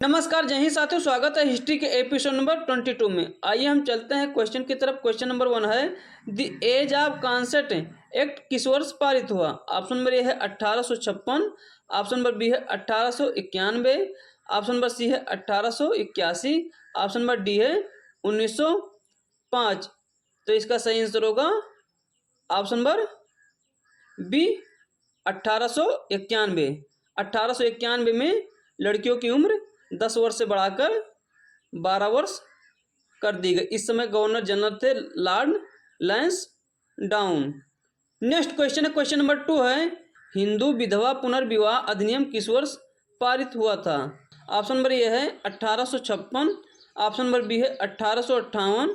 नमस्कार जय हिंद साथियों, स्वागत है हिस्ट्री के एपिसोड नंबर 22 में। आइए हम चलते हैं क्वेश्चन की तरफ। क्वेश्चन नंबर 1 है the age of consent act किस वर्ष पारित हुआ। ऑप्शन नंबर ए है 1856, ऑप्शन नंबर बी है 1891, ऑप्शन नंबर सी है 1881, ऑप्शन नंबर डी है 1905। तो इसका सही आंसर होगा ऑप्शन नंबर बी 1891। 1891 में लड़कियों की उम्र 10 वर्ष से बढ़ाकर 12 वर्ष कर दी गई। इस समय गवर्नर जनरल थे लॉर्ड लैंसडाउन। नेक्स्ट क्वेश्चन है, क्वेश्चन नंबर 2 है हिंदू विधवा पुनर्विवाह अधिनियम किस वर्ष पारित हुआ था। ऑप्शन नंबर ए है 1856, ऑप्शन नंबर बी है 1858,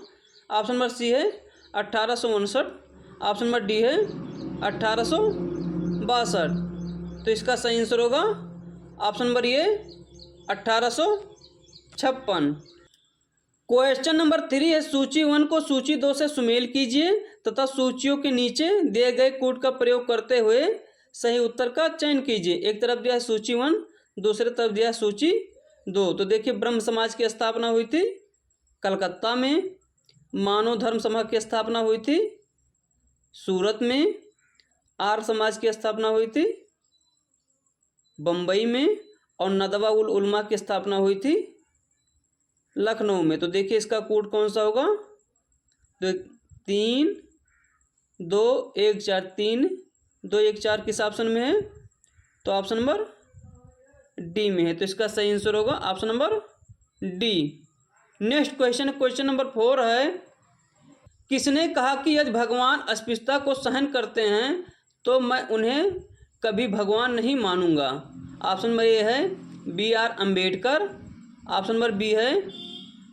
ऑप्शन नंबर सी है 1859, ऑप्शन नंबर डी है 1862। तो इसका सही आंसर होगा ऑप्शन नंबर ए 1856। क्वेश्चन नंबर 3 है सूची 1 को सूची 2 से सुमेल कीजिए तथा सूचियों के नीचे दिए गए कोड का प्रयोग करते हुए सही उत्तर का चयन कीजिए। एक तरफ दिया है सूची 1, दूसरे तरफ दिया है सूची 2। तो देखिए, ब्रह्म समाज की स्थापना हुई थी कलकत्ता में, मानव धर्म समाज की स्थापना हुई थी सूरत में, आर्य समाज की स्थापना हुई थी बम्बई में, और नदवा उल उलमा की स्थापना हुई थी लखनऊ में। तो देखिए इसका कोड कौन सा होगा। तो 3 2 1 4 3 2 1 4 किस ऑप्शन में है। तो ऑप्शन नंबर डी में है। तो इसका सही आंसर होगा option number D. Next question, question number 4 है किसने कहा कि यदि भगवान अस्पृश्यता को सहन करते हैं तो मैं उन्हें कभी भगवान नहीं मानूंगा। ऑप्शन नंबर ए है B R Ambedkar, option number B है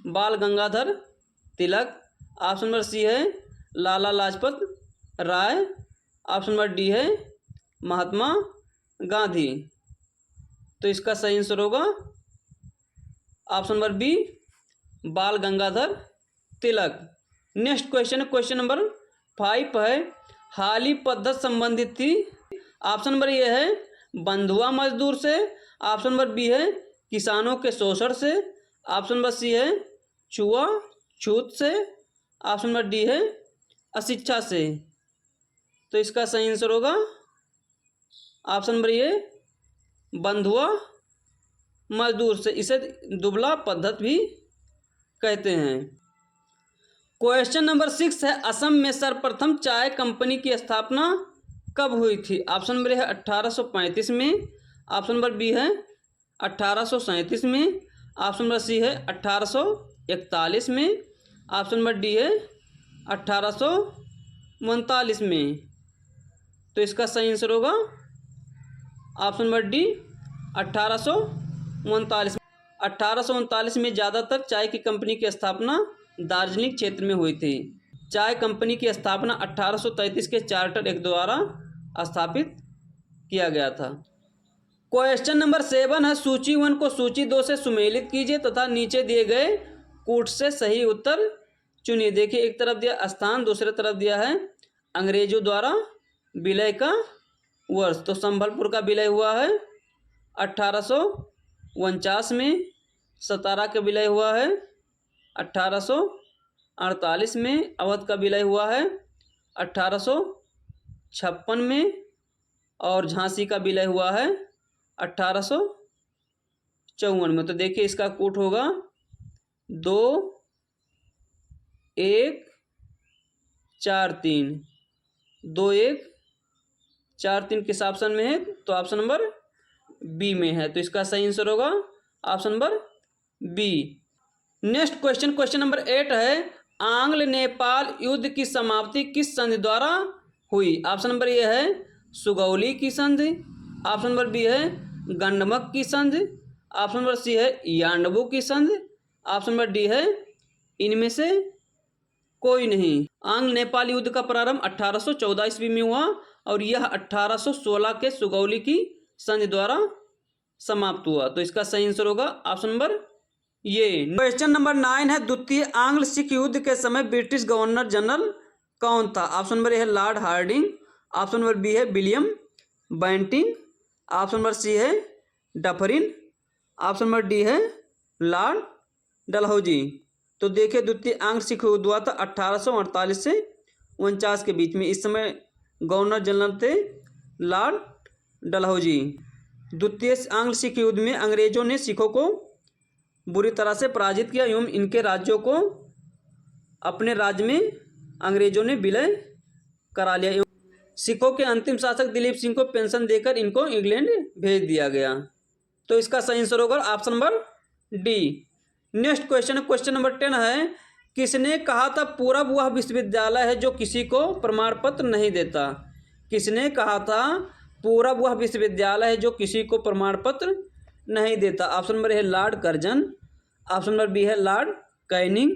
Bal Gangadhar Tilak, option number C है Lala Lajpat Rai, option number D है महात्मा गांधी। तो इसका सही आंसर होगा ऑप्शन नंबर बी बाल गंगाधर तिलक। नेक्स्ट क्वेश्चन, क्वेश्चन नंबर 5 है हाली पद्धति संबंधित थी। ऑप्शन नंबर ए है बंधुआ मजदूर से, ऑप्शन नंबर बी है किसानों के शोषण से, ऑप्शन नंबर सी है छुआछूत से, ऑप्शन नंबर डी है अशिक्षा से। तो इसका सही आंसर होगा ऑप्शन नंबर ए बंधुआ मजदूर से। इसे दुबला पद्धति भी कहते हैं। क्वेश्चन नंबर 6 है असम में सर्वप्रथम चाय कंपनी की स्थापना कब हुई थी। ऑप्शन नंबर है 1835 में, ऑप्शन नंबर बी है 1837 में, ऑप्शन नंबर सी है 1841 में, ऑप्शन नंबर डी है 1839 में। तो इसका सही आंसर होगा ऑप्शन नंबर डी 1839। 1839 में ज़्यादातर चाय की कंपनी की स्थापना दार्जिलिंग क्षेत्र में हुई थी। चाय कंपनी की स्थापना 1833 के चार्टर एक्ट द्वारा स्थापित किया गया था। क्वेश्चन नंबर 7 है सूची 1 को सूची 2 से सुमेलित कीजिए तथा नीचे दिए गए कोड से सही उत्तर चुनिए। देखिए, एक तरफ दिया स्थान, दूसरे तरफ दिया है अंग्रेजों द्वारा विलय का वर्ष। तो संभलपुर का विलय हुआ है 1849 में, सतारा का विलय हुआ है 1848 में, अवध का विलय हुआ है 1856 में, और झांसी का विलय हुआ है 1854 में। तो देखिए इसका कोड होगा 2143। 2143 किस ऑप्शन में है। तो ऑप्शन नंबर बी में है। तो इसका सही आंसर होगा option number B. Next question, question number 8 है आंग्ल नेपाल युद्ध की समाप्ति किस संधि द्वारा हुई। ऑप्शन नंबर ए है सुगौली की संधि, ऑप्शन नंबर बी है गंडमक की संधि, ऑप्शन नंबर सी है यांडबू की संधि, ऑप्शन नंबर डी है इनमें से कोई नहीं। आंग्ल नेपाल युद्ध का प्रारंभ 1814 ईस्वी में हुआ और यह 1816 के सुगौली की संधि द्वारा समाप्त हुआ। तो इसका सही आंसर होगा ऑप्शन नंबर ये। क्वेश्चन नंबर 9 है द्वितीय आंग्ल सिख युद्ध के समय ब्रिटिश गवर्नर जनरल कौन था। ऑप्शन नंबर ए है Lord Hardinge, option number B है William Bentinck, option number C है डफरिन, ऑप्शन नंबर डी है लॉर्ड डलहौजी। तो देखिए द्वितीय आंग्ल सिख युद्ध हुआ था 1848 से 49 के बीच में। इस समय गवर्नर जनरल थे लॉर्ड डलहौजी। द्वितीय आंग्ल सिख युद्ध में अंग्रेजों ने सिखों को बुरी तरह से पराजित किया एवं इनके राज्यों को अपने राज्य में अंग्रेजों ने विलय करा लिया। सिखों के अंतिम शासक दिलीप सिंह को पेंशन देकर इनको इंग्लैंड भेज दिया गया। तो इसका सही आंसर होगा option number D. Next question, question number 10 है, किसने कहा था पूरब वह विश्वविद्यालय है जो किसी को प्रमाण पत्र नहीं देता? किसने कहा था पूरब वह विश्वविद्यालय है जो किसी को प्रमाण पत्र नहीं देता? ऑप्शन नंबर है Lord Curzon, option number B है Lord Canning,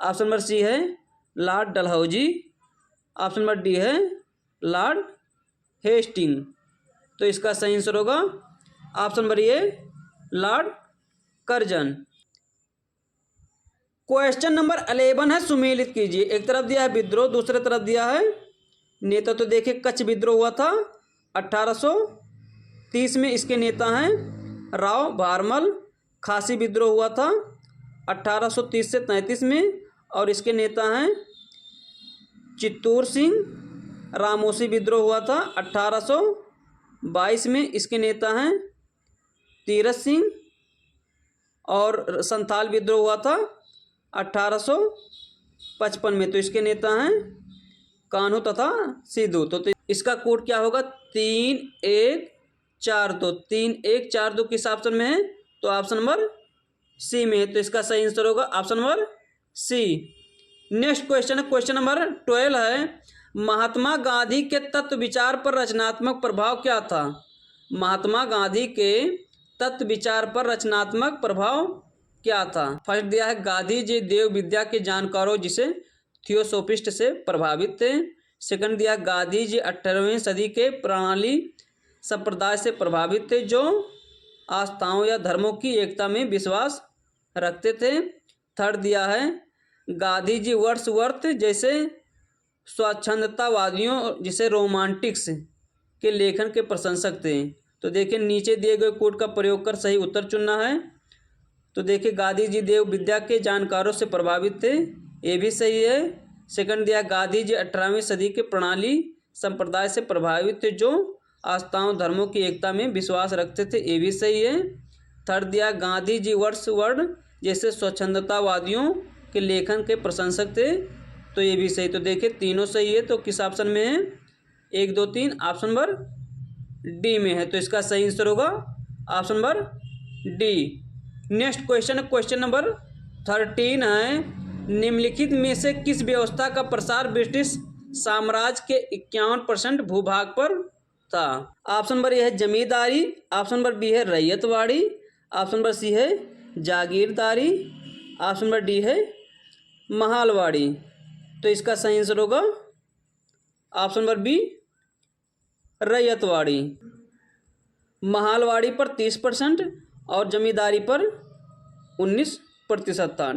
option number C है Lord Dalhousie, option number D है लॉर्ड हेस्टिंग। तो इसका सही आंसर होगा option number A Lord Curzon. Question number 11 है, सुमेलित कीजिए। एक तरफ दिया है विद्रोह, दूसरे तरफ दिया है नेता। तो देखिए कच्छ विद्रोह हुआ था 1830 में, इसके नेता हैं राव भारमल। खासी विद्रोह हुआ था 1830 से 33 में और इसके नेता हैं चित्तूर सिंह। रामोसी विद्रोह हुआ था 1822 में, इसके नेता हैं तीरथ सिंह। और संथाल विद्रोह हुआ था 1855 में, तो इसके नेता हैं कान्हू तथा सिद्धू। तो इसका कोड क्या होगा? 3142। 3142 किस ऑप्शन में है? तो ऑप्शन नंबर सी में है। तो इसका सही आंसर होगा option number C. Next question है, क्वेश्चन नंबर 12 है, महात्मा गांधी के तत्व विचार पर रचनात्मक प्रभाव क्या था? महात्मा गांधी के तत्व विचार पर रचनात्मक प्रभाव क्या था? फर्स्ट दिया है गांधी जी देव विद्या के जानकारों जिसे थियोसोफिस्ट से प्रभावित थे। सेकंड दिया गांधी जी 18वीं सदी के प्रणाली संप्रदाय से प्रभावित थे जो आस्थाओं या धर्मों की एकता में विश्वास रखते थे। थर्ड दिया है गांधी जी वर्ड्सवर्थ जैसे स्वच्छंदतावादियों जिसे रोमांटिक्स के लेखन के प्रशंसक थे। तो देखिए नीचे दिए गए कोड का प्रयोग कर सही उत्तर चुनना है। तो देखिए गांधी जी देव विद्या के जानकारों से प्रभावित थे, ये भी सही है। सेकंड दिया गांधी जी 18वीं सदी के प्रणाली संप्रदाय से प्रभावित थे जो आस्थाओं धर्मों की एकता में विश्वास रखते थे, ये भी सही है। थर्ड दिया गांधी जी वर्ड्सवर्थ जैसे स्वच्छंदतावादियों के लेखन के प्रशंसक थे, तो ये भी सही। तो देखिए तीनों सही है। तो किस ऑप्शन में है? 1 2 3 ऑप्शन नंबर डी में है। तो इसका सही आंसर होगा option number D. Next question है, क्वेश्चन नंबर 13 है, निम्नलिखित में से किस व्यवस्था का प्रसार ब्रिटिश साम्राज्य के 51% भूभाग पर था? ऑप्शन नंबर ए है जमींदारी, ऑप्शन नंबर बी है रैयतवाड़ी, ऑप्शन नंबर सी है जागीरदारी, ऑप्शन नंबर डी है महालवाड़ी। तो इसका सही आंसर होगा option number B Ryotwari. Mahalwari पर 30% और जमींदारी पर 19% था।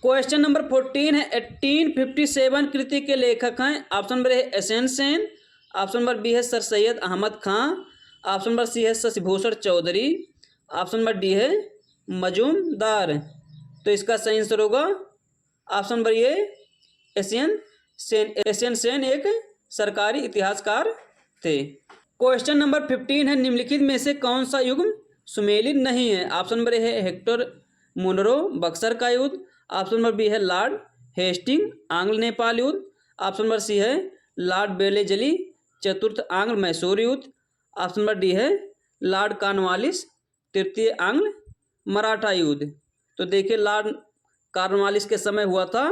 क्वेश्चन नंबर 14 है, 1857 कृति के लेखक हैं। Option number A S N Sen, option number B है sir Syed Ahmad Khan, option number C है Shashibhushan Chaudhary, option number D है मजूमदार। तो इसका सही आंसर होगा option number A S N Sen. S N Sen एक सरकारी इतिहासकार थे। क्वेश्चन नंबर 15 है, निम्नलिखित में से कौन सा युग सुमेलित नहीं है? ऑप्शन नंबर ए है हेक्टर मुनरो बक्सर का युद्ध, ऑप्शन नंबर बी है लॉर्ड हेस्टिंग आंग्ल नेपाल युद्ध, ऑप्शन नंबर सी है लॉर्ड बेलेजली चतुर्थ आंग्ल मैसूर युद्ध, ऑप्शन नंबर डी है लॉर्ड कॉर्नवालिस तृतीय आंग्ल मराठा युद्ध। तो देखिए लॉर्ड कॉर्नवालिस के समय हुआ था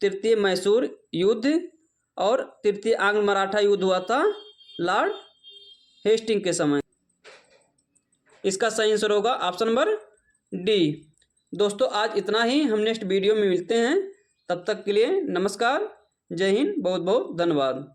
तृतीय मैसूर युद्ध और तृतीय आंग्ल मराठा युद्ध हुआ था लॉर्ड हेस्टिंग के समय। इसका सही आंसर होगा ऑप्शन नंबर डी। दोस्तों आज इतना ही, हम नेक्स्ट वीडियो में मिलते हैं, तब तक के लिए नमस्कार, जय हिंद, बहुत बहुत धन्यवाद।